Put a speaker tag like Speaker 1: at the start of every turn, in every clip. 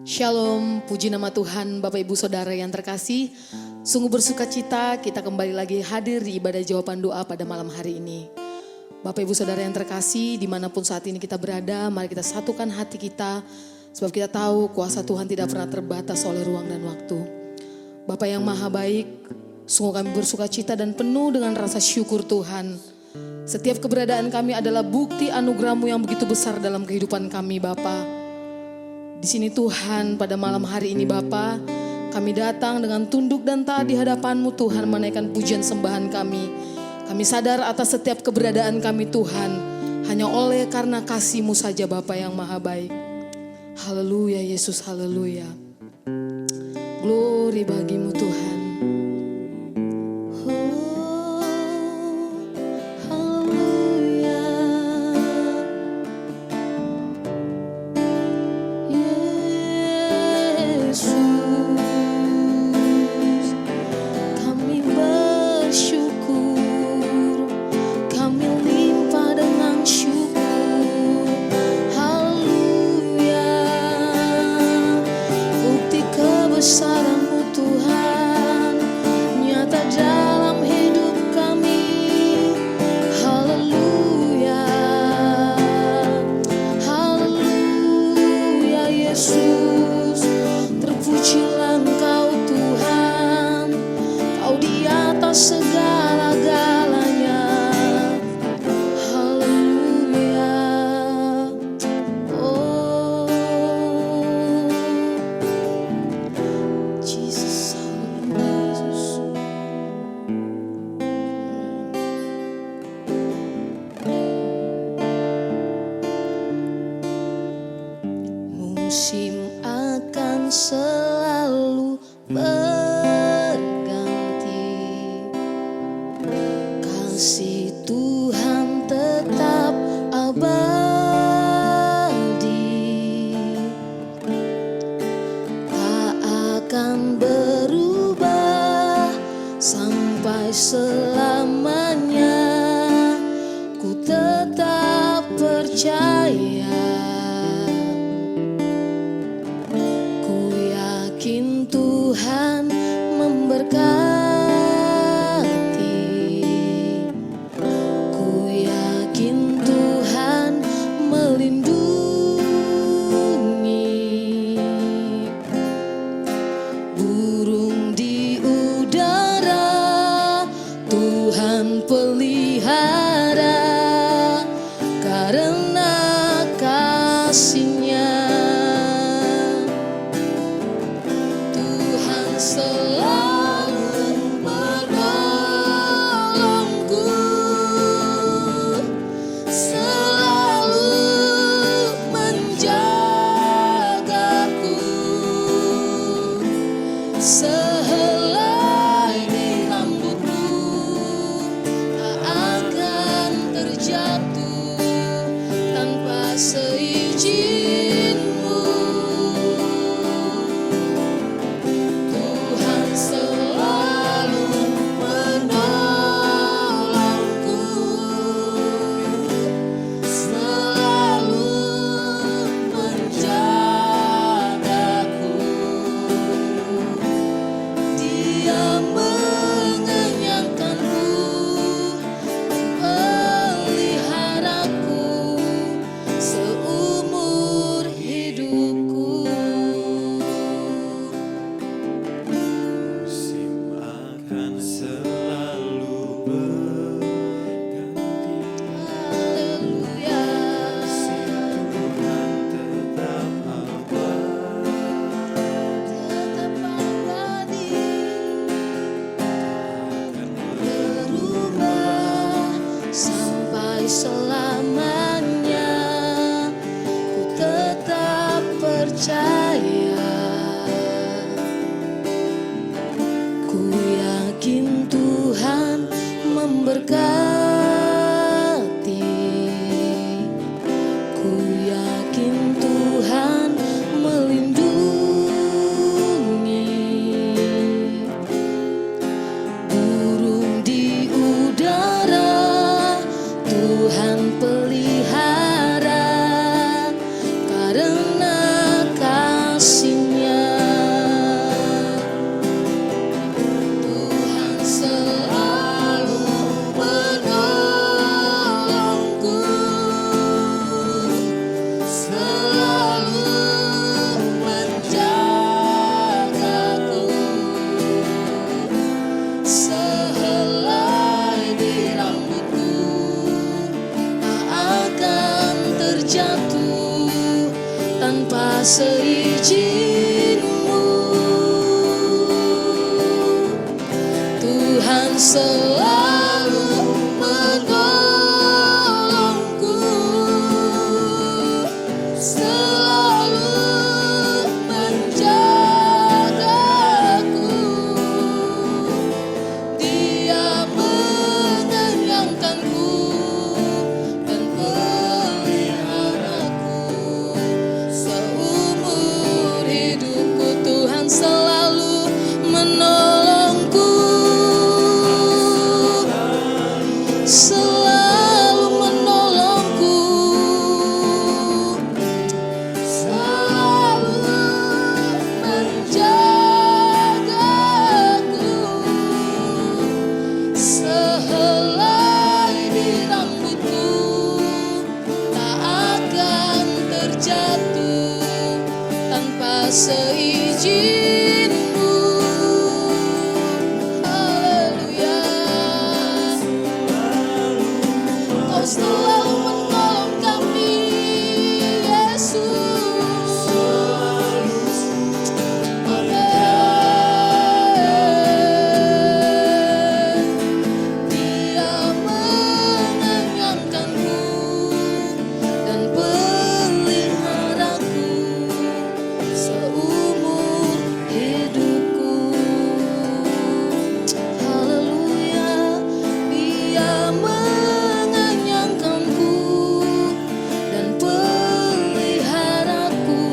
Speaker 1: Shalom, puji nama Tuhan, Bapak Ibu Saudara yang terkasih. Sungguh bersuka cita kita kembali lagi hadir di ibadah jawaban doa pada malam hari ini. Bapak Ibu Saudara yang terkasih, dimanapun saat ini kita berada, mari kita satukan hati kita. Sebab kita tahu kuasa Tuhan tidak pernah terbatas oleh ruang dan waktu. Bapa yang maha baik, sungguh kami bersuka cita dan penuh dengan rasa syukur Tuhan. Setiap keberadaan kami adalah bukti anugerah-Mu yang begitu besar dalam kehidupan kami Bapa. Di sini Tuhan, pada malam hari ini Bapa, kami datang dengan tunduk dan taat di hadapan-Mu Tuhan, menaikkan pujian sembahan kami. Kami sadar atas setiap keberadaan kami Tuhan, hanya oleh karena kasih-Mu saja Bapa yang maha baik. Haleluya Yesus, haleluya. Glory bagi-Mu Tuhan. Kebesaran-Mu Tuhan nyata dalam hidup kami. Haleluya, haleluya Yesus. Terpujilah Engkau Tuhan, Kau di atas segala-galanya. Haleluya. Oh Jesus, Yesus. Musim akan selalu berganti, kasih Tuhan tetap abadi, tak akan berubah sampai selamanya. Ku tetap percaya, ku yakin Tuhan memberkati, ku yakin Tuhan melindungi. Burung di udara Tuhan pelihara, karena kasih-Nya Tuhan selalu tanpa seizin-Mu. Tuhan selalu menolongku, selalu menjagaku. Dia mengenyangkanku dan peliharaku seumur hidupku. Tuhan selalu menolongku, selalu menolongku, selalu menjagaku. Sehelai di rambutku tak akan terjatuh tanpa seizin-Mu. Haleluya. Kau selalu menolong kami, Yesus. Dia mengenyangkanku dan peliharaku seumur hidupku. Haleluya. Dia mengenyangkanku dan peliharaku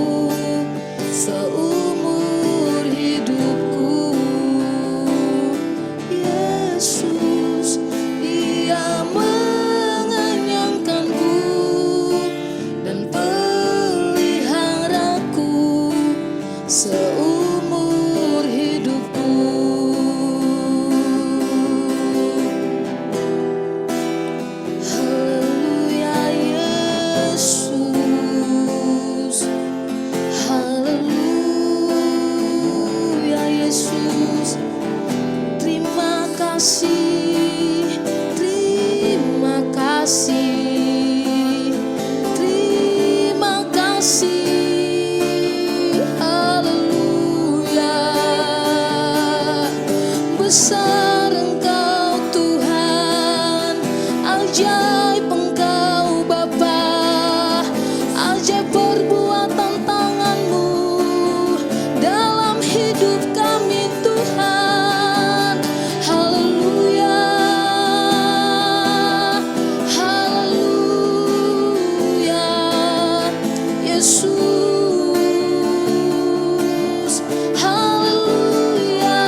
Speaker 1: seumur hidupku. Yesus, Dia mengenyangkanku dan peliharaku seumur hidupku. Haleluya Yesus, haleluya Yesus. Terima kasih, terima kasih, terima kasih. Haleluya. Besar Engkau Tuhan, ajaib Engkau Bapa, ajaib perbuatan tangan-Mu dalam hidup kami Tuhan. Haleluya, haleluya Yesus. Haleluya.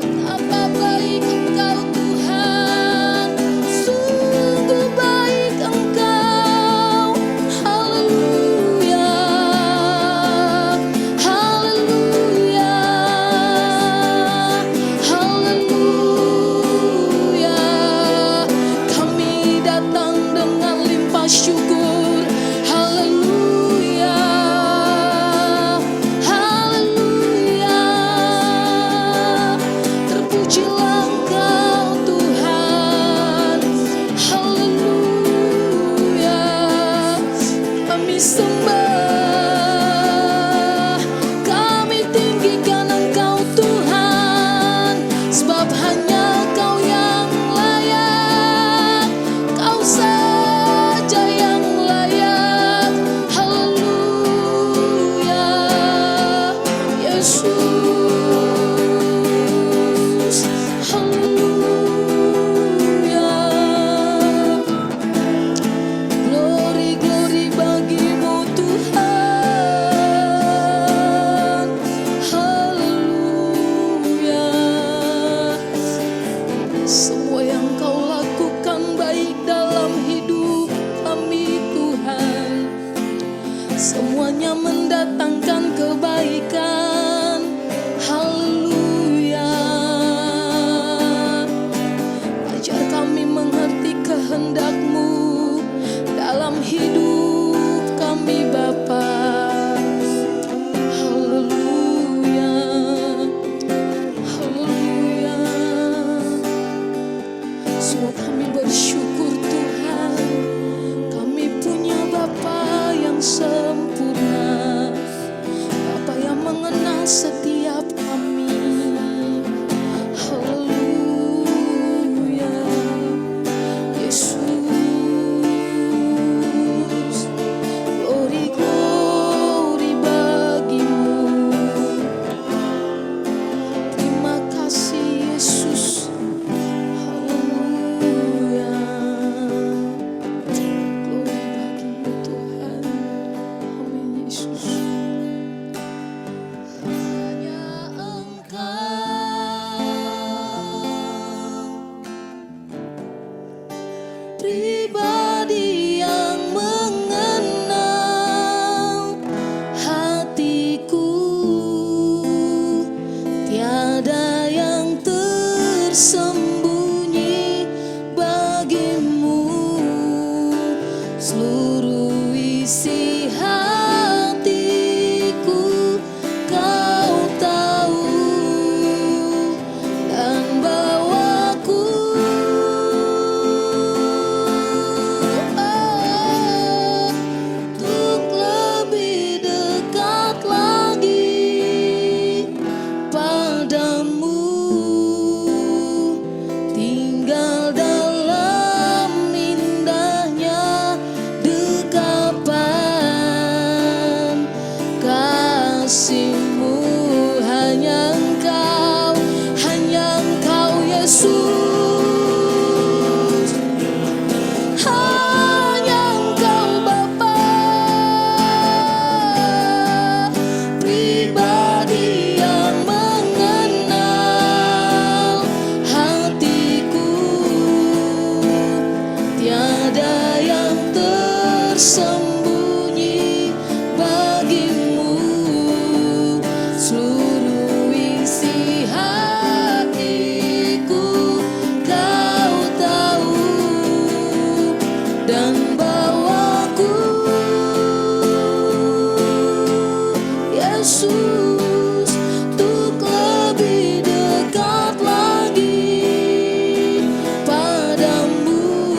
Speaker 1: Betapa baik Engkau Tuhan, sungguh baik Engkau. Haleluya, haleluya, haleluya. Kami datang dengan limpah syukur. Haleluya, haleluya. Terpujilah Engkau Tuhan. Haleluya. Kami sembah, kami tinggikan Engkau Tuhan, sebab hanya Kau yang layak, Kau saja yang layak. Haleluya Yesus. Haleluya. Glory, glory bagi-Mu Tuhan. Haleluya. Semua yang Kau lakukan baik dalam hidup kami Tuhan, semuanya mendatangkan kebaikan. Haleluya. Ajar kami mengerti kehendak-Mu dalam hidup kami Bapa. Haleluya, haleluya. Semua kami bersyukur Tuhan, kami punya Bapa yang Yesus. Hanya Engkau pribadi yang mengenal hatiku, tiada yang tersembunyi bagimu. Seluruh isi hatiku Kau tahu, dan bawaku untuk lebih dekat lagi padamu, tinggal dalam indahnya dekapan kasih-Mu. Hanya Engkau Yesus, hanya Engkau Bapa pribadi yang mengenal hatiku, tiada yang tersembunyi bagimu. Seluruh isi hatiku Kau tahu, dan bawaku Yesus untuk lebih dekat lagi padamu,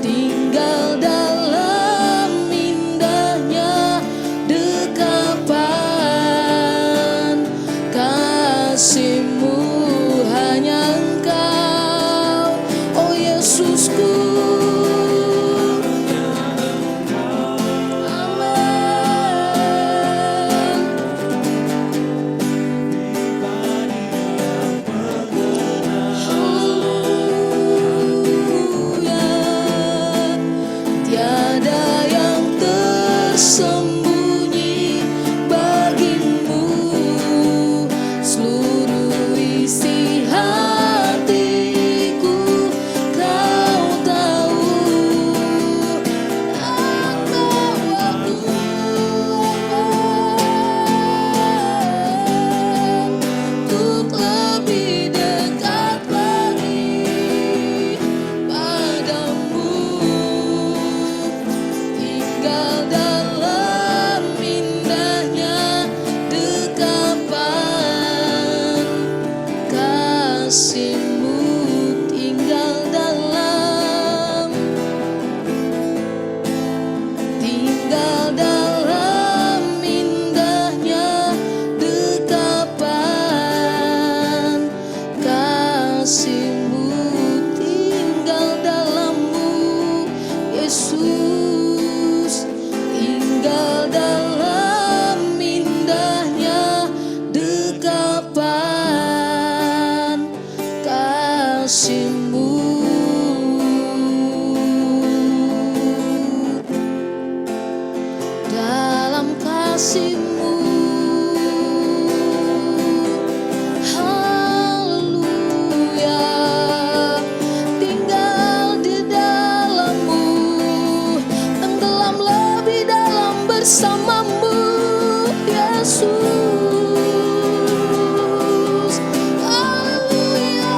Speaker 1: tinggal dalam indahnya dekapan kasih-Mu. Hanya Engkau, oh Yesusku. Amin. Haleluya. Tiada yang tersembunyi bagimu. Seluruh isi hatiku Kau tahu, dan bawaku untuk lebih dekat lagi padamu, tinggal dalam indahnya dekapan kasih-Mu, tinggal dalam indahnya dekapan kasih-Mu, tinggal dalam-Mu Yesus, tinggal dalam indahnya dekapan kasih-Mu. Dalam kasih-Mu, haleluya, tinggal di dalam-Mu, tenggelam lebih dalam bersama-Mu Yesus. Haleluya.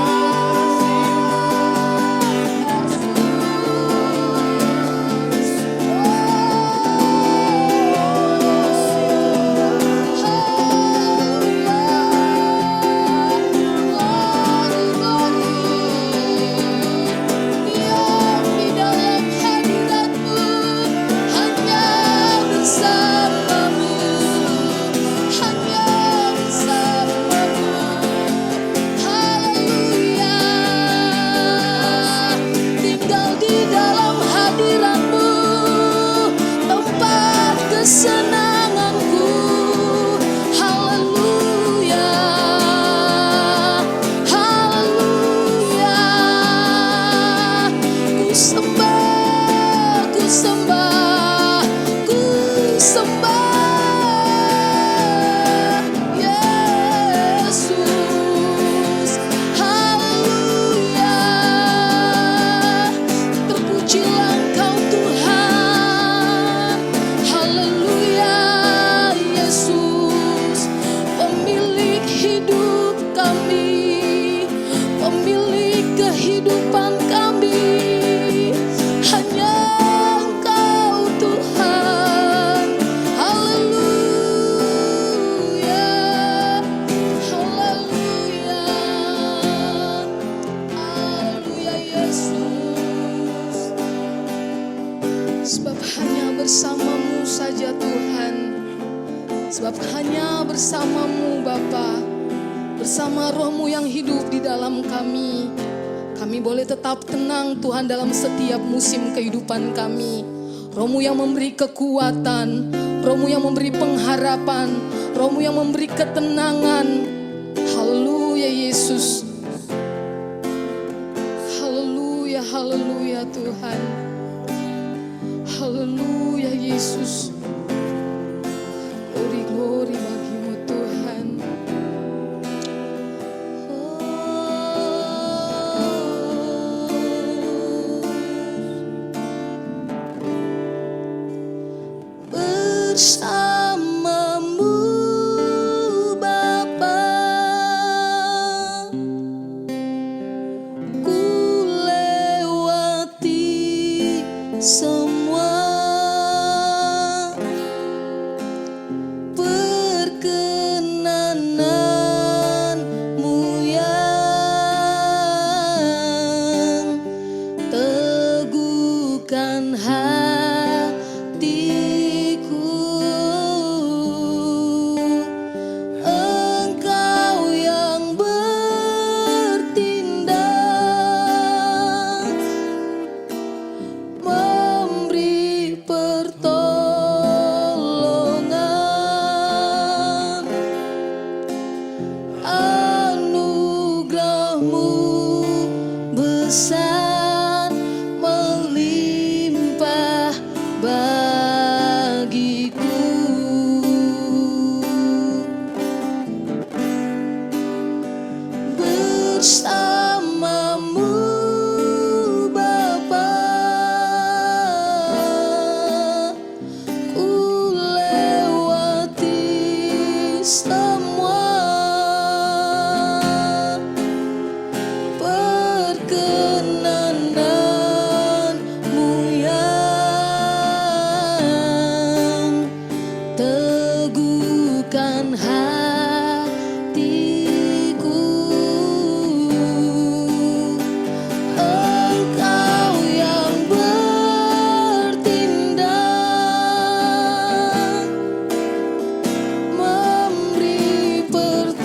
Speaker 1: saja Tuhan. Sebab hanya bersama-Mu Bapa, bersama Roh-Mu yang hidup di dalam kami, kami boleh tetap tenang Tuhan dalam setiap musim kehidupan kami. Roh-Mu yang memberi kekuatan, Roh-Mu yang memberi pengharapan, Roh-Mu yang memberi ketenangan. Haleluya Yesus. Haleluya, haleluya Tuhan. Haleluya Yesus. Glory bagi-Mu Tuhan. Bersama-Mu Bapa, ku lewati semua perkenanan-Mu yang teguhkan hatiku. Engkau yang bertindak, memberi pertolongan. Anugerah-Mu besar melimpah bagiku. Bersama-Mu Bapa, ku lewati semua perkenanan-Mu yang teguhkan hatiku. Engkau yang bertindak, memberi pertolongan.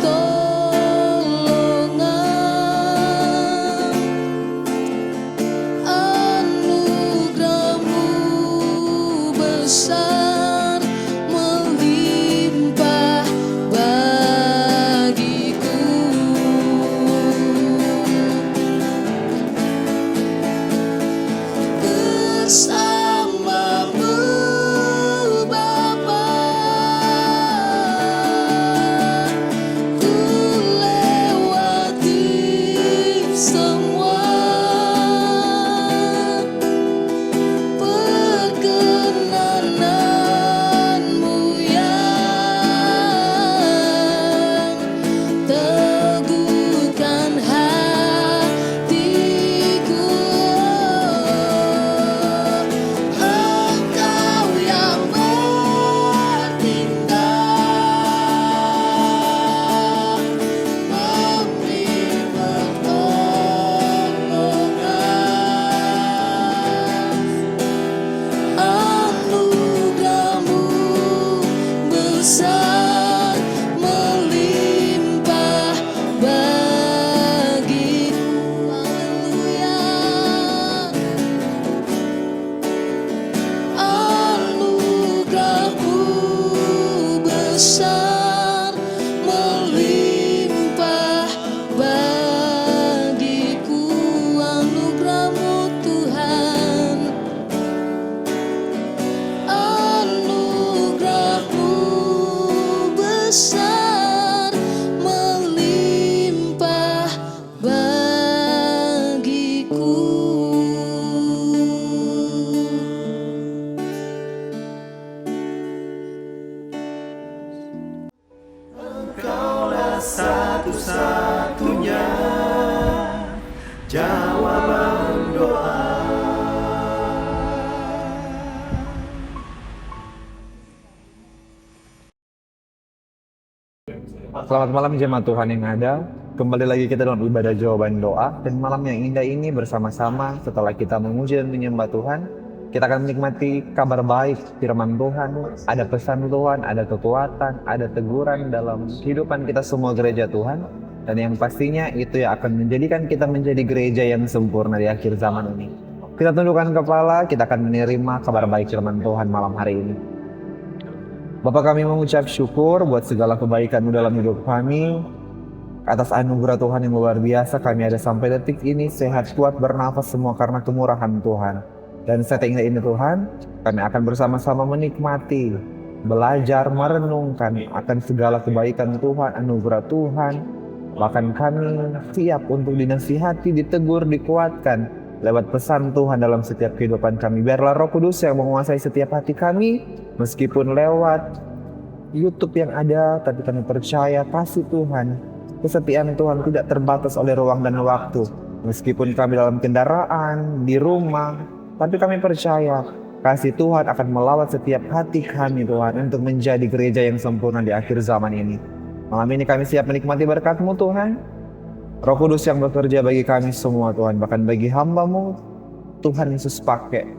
Speaker 1: Anugerah-Mu besar melimpah bagiku. Bersama-Mu Bapa, ku lewati semua perkenanan-Mu yang teguhkan hatiku. Engkau yang bertindak, memberi pertolongan. Anugerah-Mu besar melimpah bagiku. Haleluya. Anugerah-Mu besar melimpah bagiku. Anugerah-Mu Tuhan, anugerah-Mu besar melimpah bagiku.
Speaker 2: Engkaulah satu-satunya jawaban doa.
Speaker 3: Selamat malam jemaat Tuhan yang ada. Kembali lagi kita dalam ibadah jawaban doa. Dan malam yang indah ini bersama-sama setelah kita memuji dan menyembah Tuhan, Kita akan menikmati kabar baik firman Tuhan, ada pesan Tuhan, ada kekuatan, ada teguran dalam kehidupan kita semua gereja Tuhan. Dan yang pastinya itu yang akan menjadikan kita menjadi gereja yang sempurna di akhir zaman ini. Kita tundukkan kepala, kita akan menerima kabar baik firman Tuhan malam hari ini. Bapa, kami mengucap syukur buat segala kebaikan-Mu dalam hidup kami. Atas anugerah Tuhan yang luar biasa, kami ada sampai detik ini sehat, kuat, bernafas semua karena kemurahan Tuhan. Dan setting ini Tuhan, kami akan bersama-sama menikmati, belajar, merenungkan akan segala kebaikan Tuhan, anugerah Tuhan. Bahkan kami siap untuk dinasihati, ditegur, dikuatkan lewat pesan Tuhan dalam setiap kehidupan kami. Biarlah Roh Kudus yang menguasai setiap hati kami, meskipun lewat YouTube yang ada, tapi kami percaya kasih Tuhan, kesetiaan Tuhan tidak terbatas oleh ruang dan waktu. Meskipun kami dalam kendaraan, di rumah, tapi kami percaya kasih Tuhan akan melawat setiap hati kami Tuhan untuk menjadi gereja yang sempurna di akhir zaman ini. Malam ini kami siap menikmati berkat-Mu Tuhan. Roh Kudus yang bekerja bagi kami semua Tuhan, bahkan bagi hamba-Mu Tuhan Yesus pakai.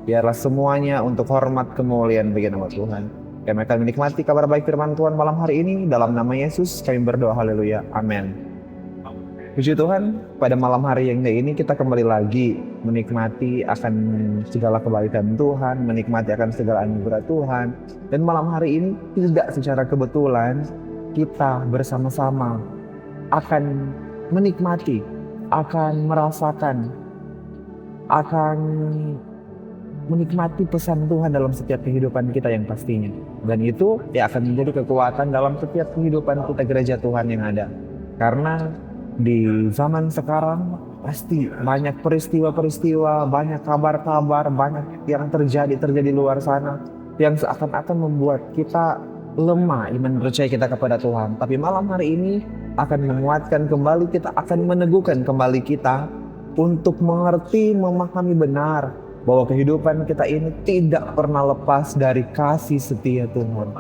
Speaker 3: Biarlah semuanya untuk hormat kemuliaan bagi nama Tuhan. Kami akan menikmati kabar baik firman Tuhan malam hari ini. Dalam nama Yesus kami berdoa, haleluya, amin. Puji Tuhan, pada malam hari yang ini kita kembali lagi menikmati akan segala kebaikan Tuhan, menikmati akan segala anugerah Tuhan. Dan malam hari ini tidak secara kebetulan kita bersama-sama akan menikmati, akan merasakan, akan menikmati pesan Tuhan dalam setiap kehidupan kita yang pastinya. Dan itu akan menjadi kekuatan dalam setiap kehidupan kita gereja Tuhan yang ada. Karena di zaman sekarang pasti banyak peristiwa-peristiwa, banyak kabar-kabar, banyak yang terjadi luar sana yang seakan-akan membuat kita lemah iman percaya kita kepada Tuhan. Tapi malam hari ini akan menguatkan kembali kita, akan meneguhkan kembali kita untuk mengerti, memahami benar bahwa kehidupan kita ini tidak pernah lepas dari kasih setia Tuhan.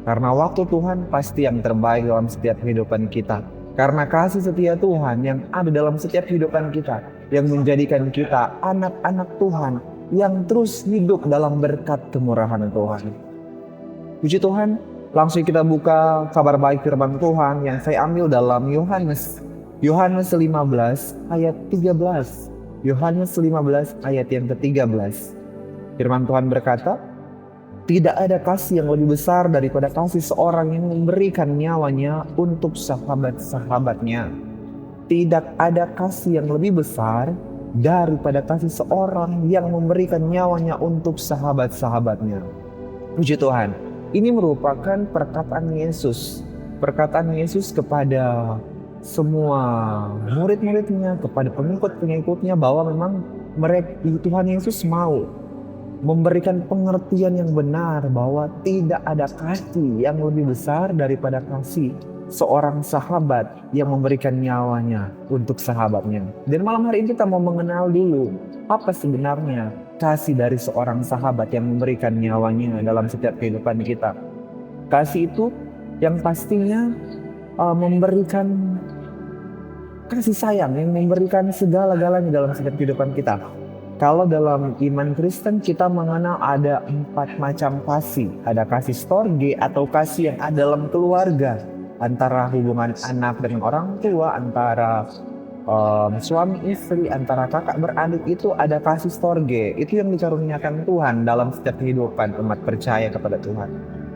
Speaker 3: Karena waktu Tuhan pasti yang terbaik dalam setiap kehidupan kita. Karena kasih setia Tuhan yang ada dalam setiap kehidupan kita, yang menjadikan kita anak-anak Tuhan yang terus hidup dalam berkat kemurahan Tuhan. Puji Tuhan, langsung kita buka kabar baik firman Tuhan yang saya ambil dalam Yohanes 15 ayat 13. Yohanes 15 ayat yang ke-13. Firman Tuhan berkata, "Tidak ada kasih yang lebih besar daripada kasih seorang yang memberikan nyawanya untuk sahabat-sahabatnya. Tidak ada kasih yang lebih besar daripada kasih seorang yang memberikan nyawanya untuk sahabat-sahabatnya." Puji Tuhan, ini merupakan perkataan Yesus. Perkataan Yesus kepada semua murid-muridnya, kepada pengikut-pengikutnya, bahwa memang Tuhan Yesus mau memberikan pengertian yang benar bahwa tidak ada kasih yang lebih besar daripada kasih seorang sahabat yang memberikan nyawanya untuk sahabatnya. Dan malam hari ini kita mau mengenal dulu apa sebenarnya kasih dari seorang sahabat yang memberikan nyawanya dalam setiap kehidupan kita. Kasih itu yang pastinya memberikan kasih sayang, yang memberikan segala-galanya dalam setiap kehidupan kita. Kalau dalam iman Kristen kita mengenal ada 4 macam kasih. Ada kasih storge atau kasih yang ada dalam keluarga, antara hubungan anak dengan orang tua, antara suami istri, antara kakak beradik, itu ada kasih storge. Itu yang dikaruniakan Tuhan dalam setiap kehidupan umat percaya kepada Tuhan.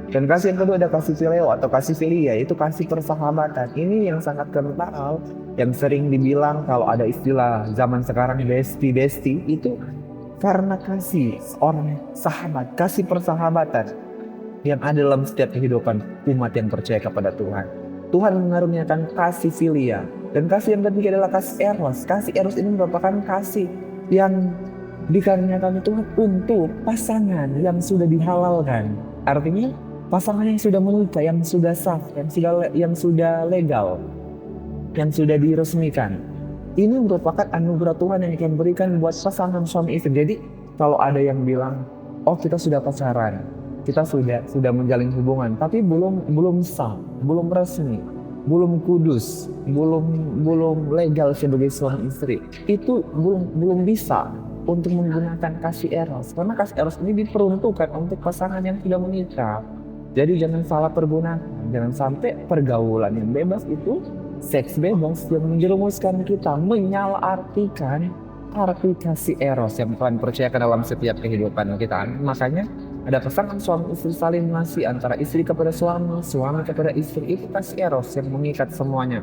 Speaker 3: Dan kasih yang kedua ada kasih phileo atau kasih filia, itu kasih persahabatan. Ini yang sangat kental, yang sering dibilang kalau ada istilah zaman sekarang besti, itu karena kasih seorang sahabat, kasih persahabatan yang ada dalam setiap kehidupan umat yang percaya kepada Tuhan. Tuhan mengaruniakan kasih filia. Dan kasih yang ketiga adalah kasih eros. Kasih eros ini merupakan kasih yang dikaruniakan Tuhan untuk pasangan yang sudah dihalalkan. Artinya pasangan yang sudah menikah, yang sudah sah, yang sudah legal, yang sudah diresmikan. Ini merupakan anugerah Tuhan yang akan berikan buat pasangan suami istri. Jadi kalau ada yang bilang, oh kita sudah pacaran, kita sudah menjalin hubungan, tapi belum sah, belum resmi, belum kudus, belum legal sebagai suami istri, itu belum bisa untuk menggunakan kasih eros. Karena kasih eros ini diperuntukkan untuk pasangan yang sudah menikah. Jadi jangan salah pergunakan. Jangan sampai pergaulan yang bebas itu, seks bebas yang menjerumuskan kita menyalahartikan arti kasih eros yang Tuhan percayakan dalam setiap kehidupan kita. Makanya ada pasangan suami istri saling mengasihi, antara istri kepada suami, suami kepada istri. Itu kasih eros yang mengikat semuanya.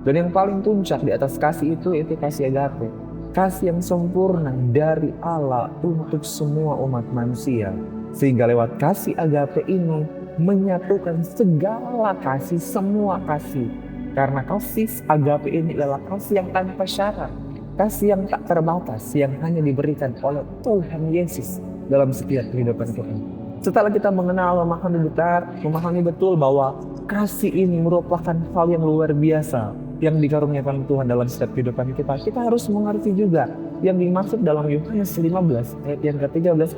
Speaker 3: Dan yang paling puncak di atas kasih itu kasih agape. Kasih yang sempurna dari Allah untuk semua umat manusia. Sehingga lewat kasih agape ini menyatukan segala kasih, semua kasih. Karena kasih agape ini adalah kasih yang tanpa syarat. Kasih yang tak terbatas, yang hanya diberikan oleh Tuhan Yesus dalam setiap kehidupan kita. Setelah kita mengenal, memahami betul bahwa kasih ini merupakan hal yang luar biasa yang dikaruniakan Tuhan dalam setiap kehidupan kita. Kita harus mengerti juga yang dimaksud dalam Yohanes 15 ayat yang ke-13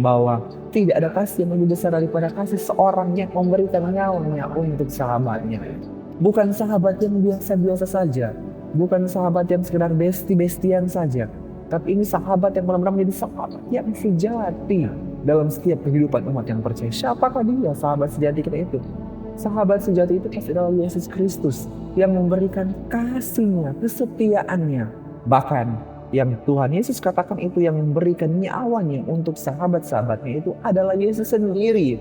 Speaker 3: bahwa tidak ada kasih yang lebih besar daripada kasih seorang yang memberikan nyawanya untuk sahabatnya. Bukan sahabat yang biasa-biasa saja, bukan sahabat yang sekedar besti-bestian saja, tapi ini sahabat yang benar-benar menjadi sahabat yang sejati dalam setiap kehidupan umat yang percaya. Siapakah dia sahabat sejati kita itu? Sahabat sejati itu pasti adalah Yesus Kristus yang memberikan kasih-Nya, kesetiaannya. Bahkan yang Tuhan Yesus katakan itu yang memberikan nyawanya untuk sahabat-sahabatnya itu adalah Yesus sendiri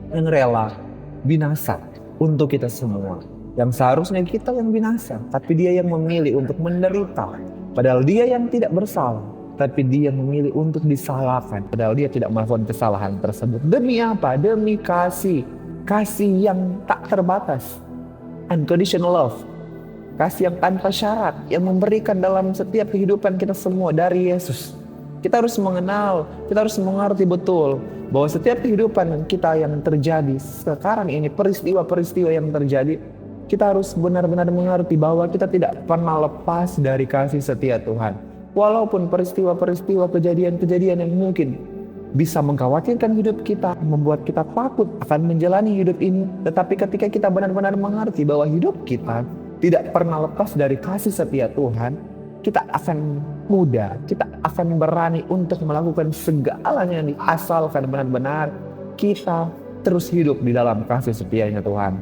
Speaker 3: yang rela binasa untuk kita semua. Yang seharusnya kita yang binasa, tapi dia yang memilih untuk menderita. Padahal dia yang tidak bersalah, tapi dia memilih untuk disalahkan. Padahal dia tidak melakukan kesalahan tersebut. Demi apa? Demi kasih. Kasih yang tak terbatas. Unconditional love. Kasih yang tanpa syarat, yang memberikan dalam setiap kehidupan kita semua dari Yesus. Kita harus mengenal, kita harus mengerti betul bahwa setiap kehidupan kita yang terjadi sekarang ini, peristiwa-peristiwa yang terjadi, kita harus benar-benar mengerti bahwa kita tidak pernah lepas dari kasih setia Tuhan. Walaupun peristiwa-peristiwa, kejadian-kejadian yang mungkin bisa mengkhawatirkan hidup kita, membuat kita takut akan menjalani hidup ini. Tetapi ketika kita benar-benar mengerti bahwa hidup kita tidak pernah lepas dari kasih setia Tuhan, kita akan mudah, kita akan berani untuk melakukan segalanya asalkan benar-benar kita terus hidup di dalam kasih setianya Tuhan.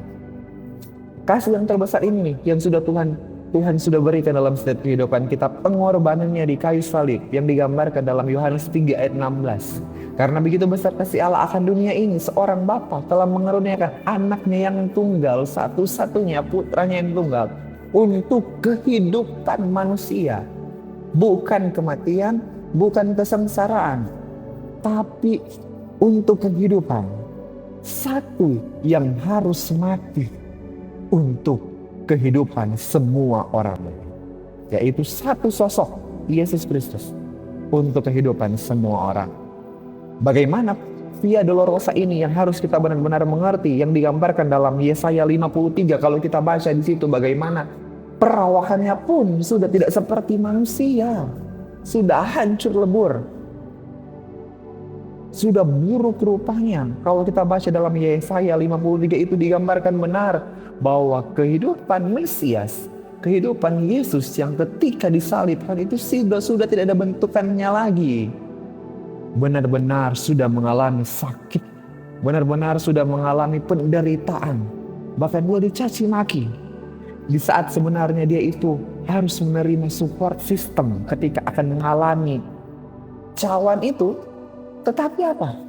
Speaker 3: Kasih yang terbesar ini yang sudah Tuhan sudah berikan dalam setiap kehidupan kita, pengorbanannya di kayu salib yang digambarkan dalam Yohanes 3 ayat 16. Karena begitu besar kasih Allah akan dunia ini, seorang bapa telah mengaruniakan anaknya yang tunggal, satu-satunya putranya yang tunggal, untuk kehidupan manusia. Bukan kematian, bukan kesengsaraan, tapi untuk kehidupan. Satu yang harus mati untuk kehidupan semua orang, yaitu satu sosok Yesus Kristus untuk kehidupan semua orang. Bagaimana Via Dolorosa ini yang harus kita benar-benar mengerti, yang digambarkan dalam Yesaya 53. Kalau kita baca di situ bagaimana perawakannya pun sudah tidak seperti manusia, sudah hancur lebur, sudah buruk rupanya. Kalau kita baca dalam Yesaya 53 itu digambarkan benar bahwa kehidupan Mesias, kehidupan Yesus yang ketika disalibkan itu sudah tidak ada bentukannya lagi. Benar-benar sudah mengalami sakit, benar-benar sudah mengalami penderitaan, bahkan dia dicaci maki. Di saat sebenarnya dia itu harus menerima support system ketika akan mengalami cawan itu. Tetapi apa?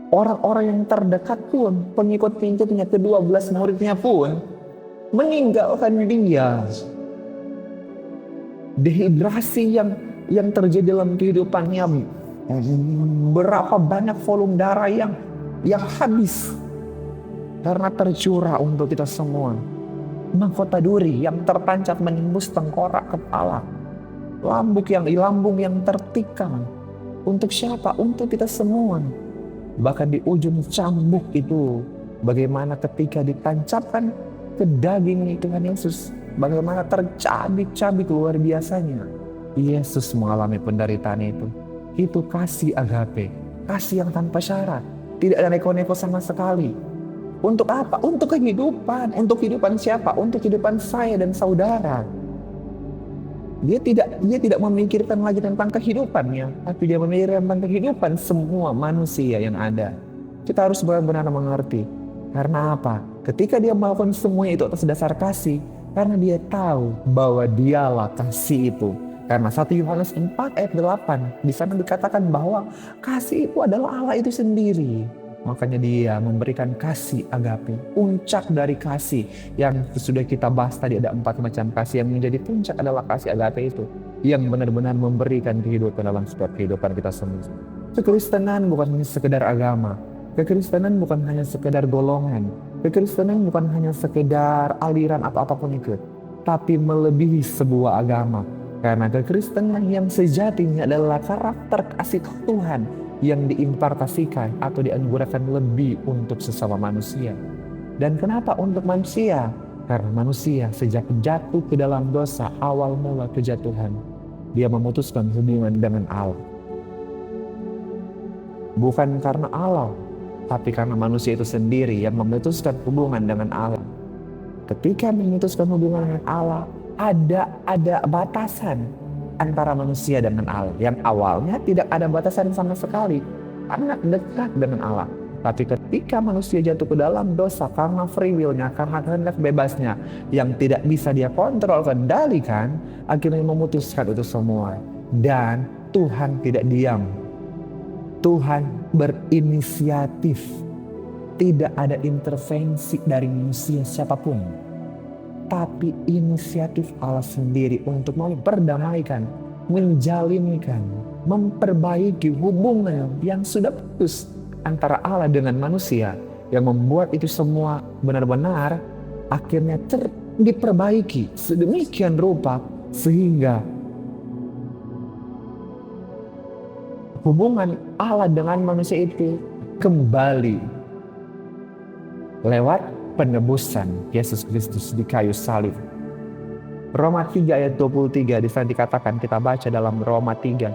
Speaker 3: Orang-orang yang terdekat pun, pengikut-pengikutnya, ke-12 muridnya pun meninggalkan dia. Dehidrasi yang terjadi dalam kehidupannya, berapa banyak volume darah yang habis karena tercurah untuk kita semua. Mahkota duri yang tertancap menembus tengkorak kepala, lambung yang tertikam. Untuk siapa? Untuk kita semua. Bahkan di ujung cambuk itu, bagaimana ketika ditancapkan ke daging Tuhan Yesus, bagaimana tercabik-cabik luar biasanya. Yesus mengalami penderitaan itu. Itu kasih agape, kasih yang tanpa syarat, tidak ada neko-neko sama sekali. Untuk apa? Untuk kehidupan. Untuk kehidupan siapa? Untuk kehidupan saya dan saudara. Dia tidak memikirkan lagi tentang kehidupannya, tapi dia memikirkan tentang kehidupan semua manusia yang ada. Kita harus benar-benar mengerti. Karena apa? Ketika dia melakukan semuanya itu atas dasar kasih, karena dia tahu bahwa dialah kasih itu. Karena 1 Yohanes 4 ayat 8 di sana dikatakan bahwa kasih itu adalah Allah itu sendiri. Makanya dia memberikan kasih agape, puncak dari kasih yang sudah kita bahas tadi. Ada 4 macam kasih, yang menjadi puncak adalah kasih agape itu, yang benar-benar memberikan kehidupan dalam setiap kehidupan kita semua. Kekristenan bukan hanya sekedar agama, kekristenan bukan hanya sekedar golongan, kekristenan bukan hanya sekedar aliran atau apapun itu, tapi melebihi sebuah agama. Karena kekristenan yang sejatinya adalah karakter kasih Tuhan yang diimpartasikan atau dianugerahkan lebih untuk sesama manusia. Dan kenapa untuk manusia? Karena manusia sejak jatuh ke dalam dosa, awal mula kejatuhan, dia memutuskan hubungan dengan Allah. Bukan karena Allah, tapi karena manusia itu sendiri yang memutuskan hubungan dengan Allah. Ketika memutuskan hubungan dengan Allah, ada batasan antara manusia dengan Allah. Yang awalnya tidak ada batasan sama sekali, karena dekat dengan Allah. Tapi ketika manusia jatuh ke dalam dosa karena free will-nya, karena kehendak bebasnya yang tidak bisa dia kontrol, kendalikan, akhirnya memutuskan itu semua. Dan Tuhan tidak diam. Tuhan berinisiatif. Tidak ada intervensi dari manusia siapapun. Tapi inisiatif Allah sendiri untuk memperdamaikan, menjalinkan, memperbaiki hubungan yang sudah putus antara Allah dengan manusia, yang membuat itu semua benar-benar akhirnya diperbaiki sedemikian rupa sehingga hubungan Allah dengan manusia itu kembali lewat penebusan Yesus Kristus di kayu salib. Roma 3 ayat 23 di sana dikatakan, kita baca dalam Roma 3.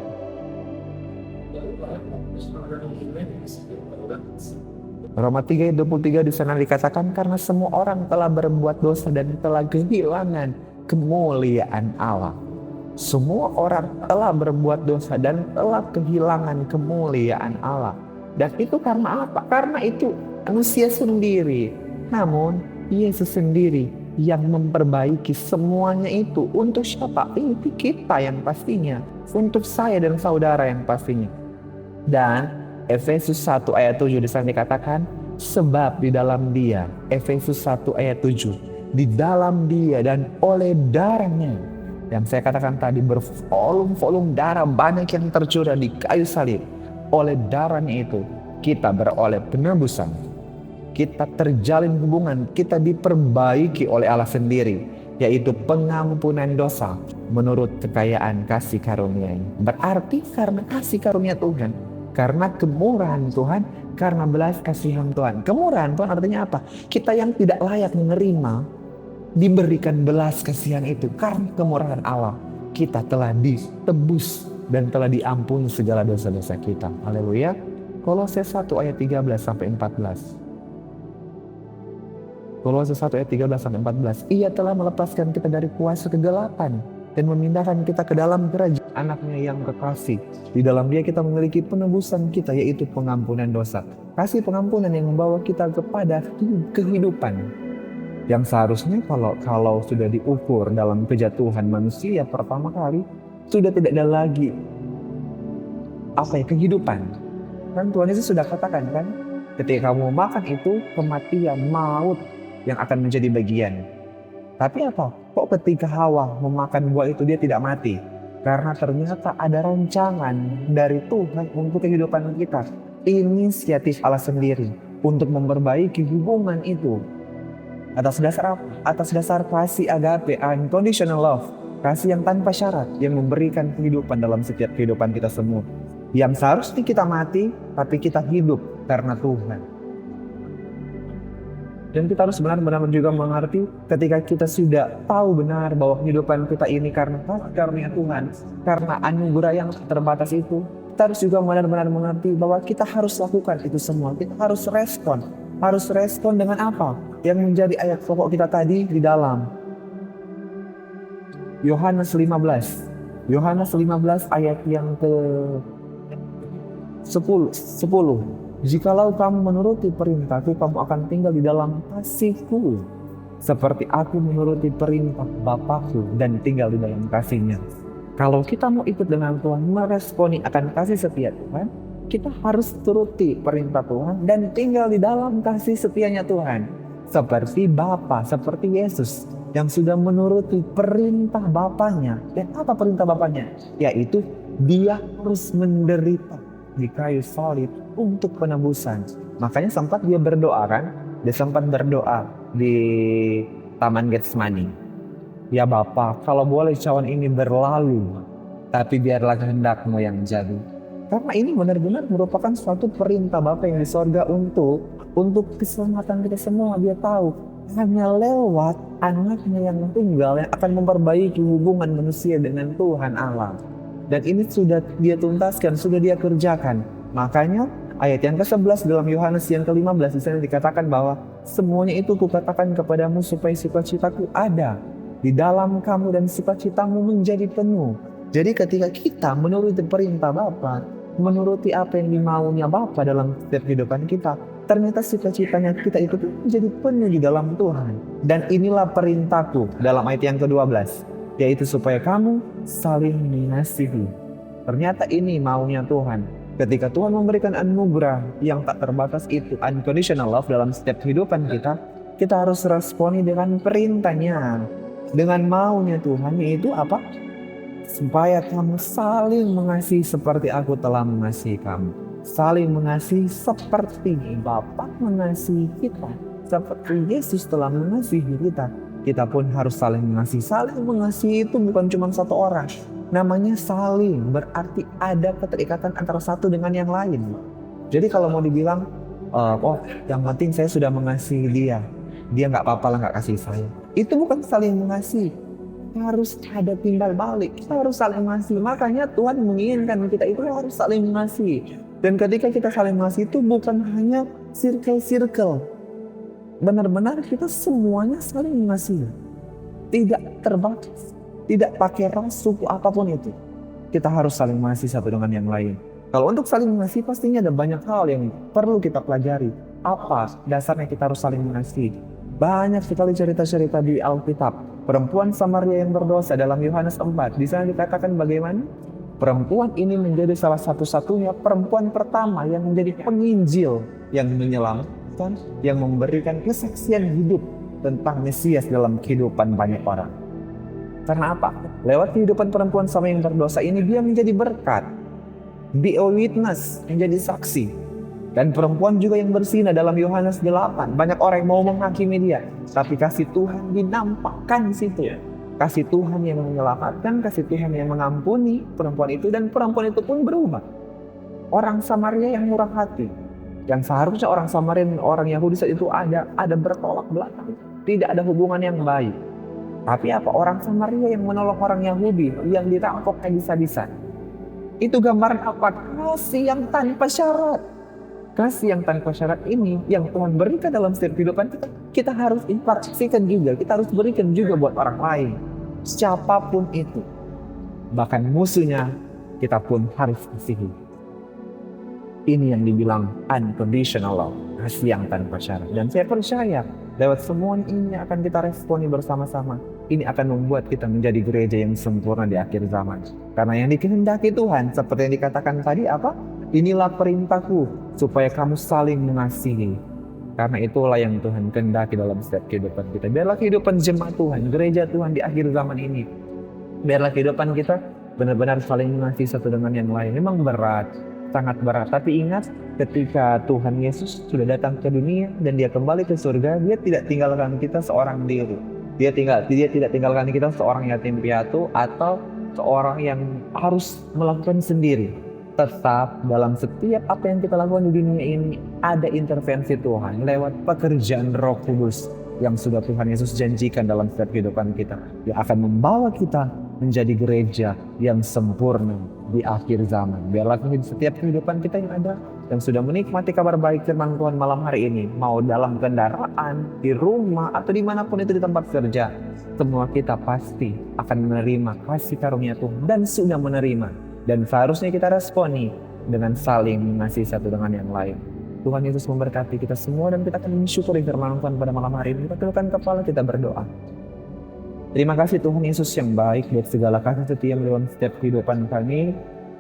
Speaker 3: Roma 3 ayat 23 di sana dikatakan, karena semua orang telah berbuat dosa dan telah kehilangan kemuliaan Allah. Semua orang telah berbuat dosa dan telah kehilangan kemuliaan Allah. Dan itu karena apa? Karena itu manusia sendiri. Namun Yesus sendiri yang memperbaiki semuanya itu. Untuk siapa? Untuk kita yang pastinya. Untuk saya dan saudara yang pastinya. Dan Efesus 1 ayat 7 di sana dikatakan, sebab di dalam Dia, Efesus 1 ayat 7, di dalam Dia dan oleh darahnya, yang saya katakan tadi bervolume-volume darah banyak yang tercurah di kayu salib. Oleh darahnya itu kita beroleh penebusan, kita terjalin hubungan, kita diperbaiki oleh Allah sendiri, yaitu pengampunan dosa menurut kekayaan kasih karunia-Nya. Berarti karena kasih karunia Tuhan, karena kemurahan Tuhan, karena belas kasihan Tuhan. Kemurahan Tuhan artinya apa? Kita yang tidak layak menerima diberikan belas kasihan itu. Karena kemurahan Allah, kita telah ditebus dan telah diampuni segala dosa-dosa kita. Haleluya. Kolose 1 ayat 13 sampai 14. Kolose 1 ayat 13 sampai 14. Ia telah melepaskan kita dari kuasa kegelapan dan memindahkan kita ke dalam kerajaan Anaknya yang kekasih. Di dalam Dia kita memiliki penebusan kita, yaitu pengampunan dosa. Kasih pengampunan yang membawa kita kepada kehidupan. Yang seharusnya kalau sudah diukur dalam kejatuhan manusia pertama kali, sudah tidak ada lagi kehidupan. Kan Tuhan Yesus sudah katakan kan, ketika kamu makan itu kematian, maut yang akan menjadi bagian. Tapi apa? Kok ketika Hawa memakan buah itu dia tidak mati? Karena ternyata ada rancangan dari Tuhan untuk kehidupan kita. Inisiatif Allah sendiri untuk memperbaiki hubungan itu. Atas dasar apa? Atas dasar kasih agape, unconditional love. Kasih yang tanpa syarat, yang memberikan kehidupan dalam setiap kehidupan kita semua. Yang seharusnya kita mati, tapi kita hidup karena Tuhan. Dan kita harus benar-benar juga mengerti ketika kita sudah tahu benar bahwa kehidupan kita ini karena karunia Tuhan, karena anugerah yang terbatas itu, kita harus juga benar-benar mengerti bahwa kita harus lakukan itu semua. Kita harus respon. Harus respon dengan apa? Yang menjadi ayat pokok kita tadi di dalam Yohanes 15. Yohanes 15 ayat yang ke 10. Jikalau kamu menuruti perintahku, kamu akan tinggal di dalam kasihku, seperti aku menuruti perintah Bapakku dan tinggal di dalam kasihnya. Kalau kita mau ikut dengan Tuhan, meresponi akan kasih setia Tuhan, kita harus turuti perintah Tuhan dan tinggal di dalam kasih setianya Tuhan. Seperti Bapa, seperti Yesus yang sudah menuruti perintah Bapaknya. Dan apa perintah Bapaknya? Yaitu dia harus menderita di kayu salib untuk penebusan. Makanya sempat dia berdoa kan? Dia sempat berdoa di Taman Getsemani. Ya Bapa, kalau boleh cawan ini berlalu, tapi biarlah kehendak-Mu yang jadi. Karena ini benar-benar merupakan suatu perintah Bapa yang di sorga untuk keselamatan kita semua. Dia tahu hanya lewat anaknya yang tunggal yang akan memperbaiki hubungan manusia dengan Tuhan Allah. Dan ini sudah dia tuntaskan, sudah dia kerjakan. Makanya ayat yang ke-11 dalam Yohanes yang ke-15 di sana dikatakan bahwa semuanya itu kukatakan kepadamu supaya sukacitaku ada di dalam kamu dan sukacitamu menjadi penuh. Jadi ketika kita menuruti perintah Bapa, menuruti apa yang dimaunya Bapa dalam setiap kehidupan kita, ternyata sukacitanya kita itu menjadi penuh di dalam Tuhan. Dan inilah perintahku dalam ayat yang ke-12, yaitu supaya kamu saling mengasihi. Ternyata ini maunya Tuhan. Ketika Tuhan memberikan anugerah yang tak terbatas itu, unconditional love dalam setiap kehidupan kita harus responi dengan perintahnya. Dengan maunya Tuhan, yaitu apa? Supaya kamu saling mengasihi seperti aku telah mengasihi kamu. Saling mengasihi seperti Bapa mengasihi kita. Seperti Yesus telah mengasihi kita. Kita pun harus saling mengasihi. Saling mengasihi itu bukan cuma satu orang. Namanya saling, berarti ada keterikatan antara satu dengan yang lain. Jadi kalau mau dibilang, oh yang penting saya sudah mengasihi dia nggak apa-apa lah nggak kasih saya. Itu bukan saling mengasihi. Harus ada timbal balik. Kita harus saling mengasihi. Makanya Tuhan menginginkan kita itu harus saling mengasihi. Dan ketika kita saling mengasihi itu bukan hanya circle-circle. Benar-benar kita semuanya saling mengasihi. Tidak terbatas. Tidak pakai ras, suku apapun itu. Kita harus saling mengasihi satu dengan yang lain. Kalau untuk saling mengasihi pastinya ada banyak hal yang perlu kita pelajari. Apa dasarnya kita harus saling mengasihi? Banyak sekali cerita-cerita di Alkitab. Perempuan Samaria yang berdosa dalam Yohanes 4. Di sana dikatakan bagaimana? Perempuan ini menjadi salah satu-satunya perempuan pertama yang menjadi penginjil, yang menyelamatkan, yang memberikan kesaksian hidup tentang Mesias dalam kehidupan banyak orang. Karena apa? Lewat kehidupan perempuan Samaria yang berdosa ini, dia menjadi berkat. Be a witness, menjadi saksi. Dan perempuan juga yang berzina dalam Yohanes 8. Banyak orang yang mau menghakimi dia. Tapi kasih Tuhan dinampakkan di situ. Kasih Tuhan yang menyelamatkan, kasih Tuhan yang mengampuni perempuan itu. Dan perempuan itu pun berubah. Orang Samaria yang murah hati. Yang seharusnya orang Samaria dan orang Yahudi saat itu ada bertolak belakang. Tidak ada hubungan yang baik. Tapi apa? Orang Samaria yang menolong orang Yahudi yang dirampok habis-habisan. Itu gambaran apa? Kasih yang tanpa syarat. Kasih yang tanpa syarat ini yang Tuhan berikan dalam setiap kehidupan kita harus impartasikan juga. Kita harus berikan juga buat orang lain. Siapapun itu. Bahkan musuhnya kita pun harus kasihi. Ini yang dibilang unconditional love. Kasih yang tanpa syarat. Dan saya percaya lewat semua ini akan kita responi bersama-sama. Ini akan membuat kita menjadi gereja yang sempurna di akhir zaman. Karena yang dikehendaki Tuhan seperti yang dikatakan tadi apa? Inilah perintahku supaya kamu saling mengasihi. Karena itulah yang Tuhan kehendaki dalam setiap kehidupan kita. Biarlah kehidupan jemaat Tuhan, gereja Tuhan di akhir zaman ini. Biarlah kehidupan kita benar-benar saling mengasihi satu dengan yang lain. Memang berat, sangat berat. Tapi ingat ketika Tuhan Yesus sudah datang ke dunia dan dia kembali ke surga, dia tidak tinggalkan kita seorang diri. Dia tidak tinggalkan kita seorang yatim piatu atau seorang yang harus melakukan sendiri. Tetap dalam setiap apa yang kita lakukan di dunia ini ada intervensi Tuhan lewat pekerjaan Roh Kudus yang sudah Tuhan Yesus janjikan dalam setiap kehidupan kita. Dia akan membawa kita menjadi gereja yang sempurna di akhir zaman. Biarlah setiap kehidupan kita yang ada yang sudah menikmati kabar baik firman Tuhan malam hari ini, mau dalam kendaraan, di rumah, atau dimanapun itu di tempat kerja, semua kita pasti akan menerima kasih karunia Tuhan dan sudah menerima. Dan seharusnya kita responi dengan saling mengasihi satu dengan yang lain. Tuhan Yesus memberkati kita semua dan kita akan mensyukuri firman Tuhan pada malam hari ini. Kita tundukkan kepala, kita berdoa. Terima kasih Tuhan Yesus yang baik buat segala kasih setia dalam setiap kehidupan kami.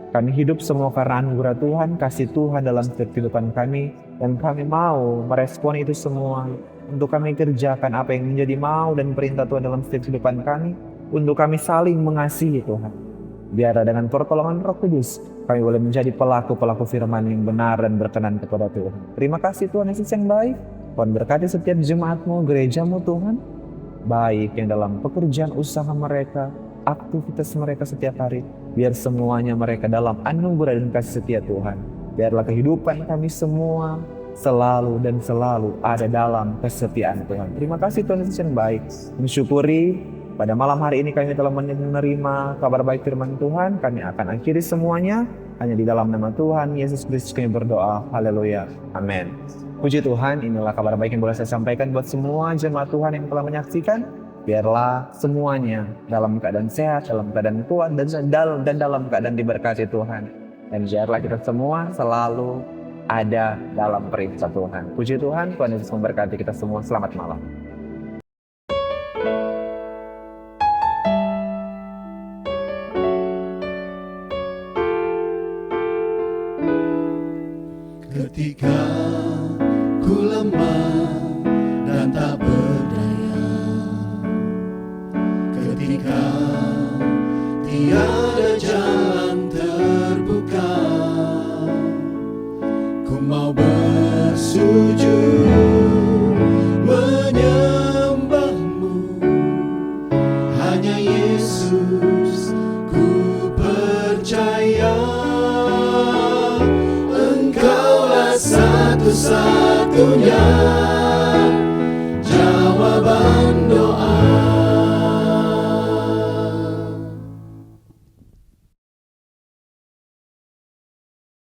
Speaker 3: Kami hidup semua karena anugerah Tuhan, kasih Tuhan dalam setiap kehidupan kami. Dan kami mau merespon itu semua untuk kami kerjakan apa yang menjadi mau dan perintah Tuhan dalam setiap kehidupan kami. Untuk kami saling mengasihi Tuhan. Biar dengan pertolongan Roh Kudus, kami boleh menjadi pelaku-pelaku firman yang benar dan berkenan kepada Tuhan. Terima kasih Tuhan Yesus yang baik. Tuhan berkati setiap jemaat-Mu, gereja-Mu Tuhan. Baik yang dalam pekerjaan usaha mereka, aktivitas mereka setiap hari. Biar semuanya mereka dalam anugerah dan kasih setia Tuhan. Biarlah kehidupan kami semua selalu dan selalu ada dalam kesetiaan Tuhan. Terima kasih Tuhan Yesus yang baik. Mensyukuri pada malam hari ini kami telah menerima kabar baik firman Tuhan. Kami akan akhiri semuanya hanya di dalam nama Tuhan Yesus Kristus kami berdoa. Haleluya. Amin. Puji Tuhan, inilah kabar baik yang boleh saya sampaikan buat semua jemaat Tuhan yang telah menyaksikan. Biarlah semuanya dalam keadaan sehat, dalam keadaan kuat, dan dalam keadaan diberkati Tuhan. Dan biarlah kita semua selalu ada dalam perintah Tuhan. Puji Tuhan, Tuhan Yesus memberkati kita semua. Selamat malam.
Speaker 2: Ketika ku lemah dan tak berdaya, ketika tiada jalan terbuka, ku mau bersujud menyembah-Mu. Hanya Yesus ku percaya, Engkaulah satu-satunya